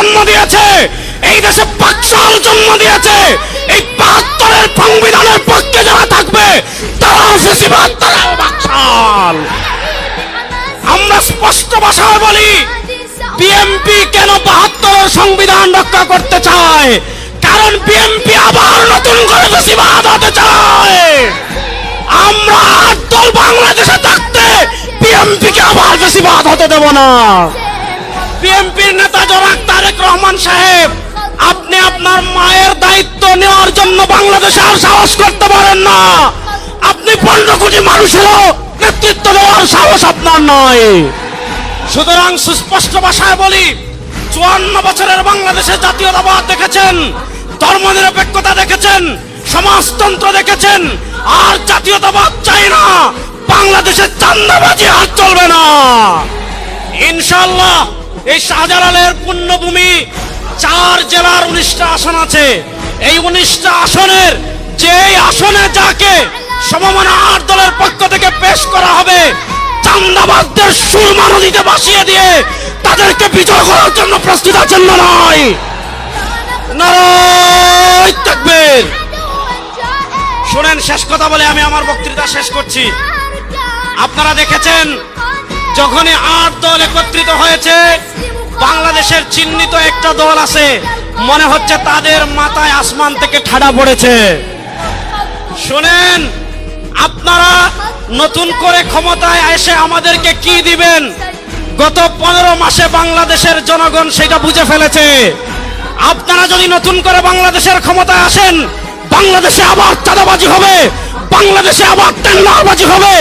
জন্ম দিয়েছে, এই দেশে বাকশাল জন্ম দিয়েছে। এই ৭২-এর সংবিধানের পক্ষে যারা থাকবে তারাও ফ্যাসিবাদ, তারাও বাকশাল। আমরা স্পষ্ট ভাষায় বলি, বিএনপি কেন ৭২-এর সংবিধান রক্ষা করতে চায়? কারণ বিএনপি আবার নতুন করে ফ্যাসিবাদ হতে চায়। আমরা ৮ দল বাংলাদেশে থাকতে বিএনপিকে আবার ফ্যাসিবাদ হতে দেব না। বিএনপির নেতা জনাব তারেক রহমান সাহেব, আপনি আপনার মায়ের দায়িত্ব নেওয়ার জন্য বাংলাদেশে আর সাহস করতে পারেন না। আপনি ১৫ কোটি মানুষেরও নেতৃত্ব দেওয়ার সাহস আপনার নয়। সুতরাং সুস্পষ্ট ভাষায় বলি, ৫৪ বছরের বাংলাদেশে জাতীয়তাবাদ দেখেছেন, ধর্মনিরপেক্ষতা দেখেছেন, সমাজতন্ত্র দেখেছেন, আর জাতীয়তাবাদ চাই না। বাংলাদেশে চাঁদাবাজি আর চলবে না। ইনশাআল্লাহ এই শাহজালালের পুণ্যভূমি ৪ জেলার ১৯টা আসন আছে। এই ১৯টা আসনের যে আসনে যাকে সমমনা ৮ দলের পক্ষ থেকে পেশ করা হবে, চাঁদাবাজদের সুরমা নদীতে ভাসিয়ে দিয়ে তাদেরকে বিজয় করার জন্য প্রস্তুত আছেন না নয়? নারায়ে তাকবীর। শুনেন, শেষ কথা বলে আমি আমার বক্তৃতা শেষ করছি। আপনারা দেখেছেন, যখনই ৮ দল একত্রিত হয়েছে, বাংলাদেশের চিহ্নিত একটা দল আছে, মনে হচ্ছে তাদের মাথায় আসমান থেকে ঠাডা পড়েছে। শুনেন, আপনারা নতুন করে ক্ষমতায় এসে আমাদেরকে কি দিবেন, গত ১৫ মাসে বাংলাদেশের জনগণ সেটা বুঝে ফেলেছে। আপনারা যদি নতুন করে বাংলাদেশের ক্ষমতায় আসেন, বাংলাদেশে আবার চাঁদাবাজি হবে, বাংলাদেশে আবার টেন্ডারবাজি হবে,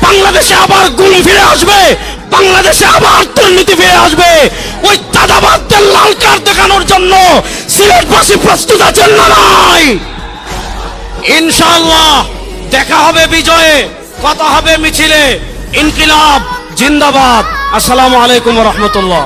বাংলাদেশে আবার গুম ফিরে আসবে, বাংলাদেশে আবার দুর্নীতি ফিরে আসবে। ওই চাঁদাবাজদের লাল কার্ড দেখানোর জন্য সিলেটবাসী প্রস্তুত আছেন না নাই? ইনশাআল্লাহ দেখা হবে বিজয়ে, কথা হবে মিছিলে। ইনকিলাব জিন্দাবাদ। আসসালামু আলাইকুম ওয়া রাহমাতুল্লাহ।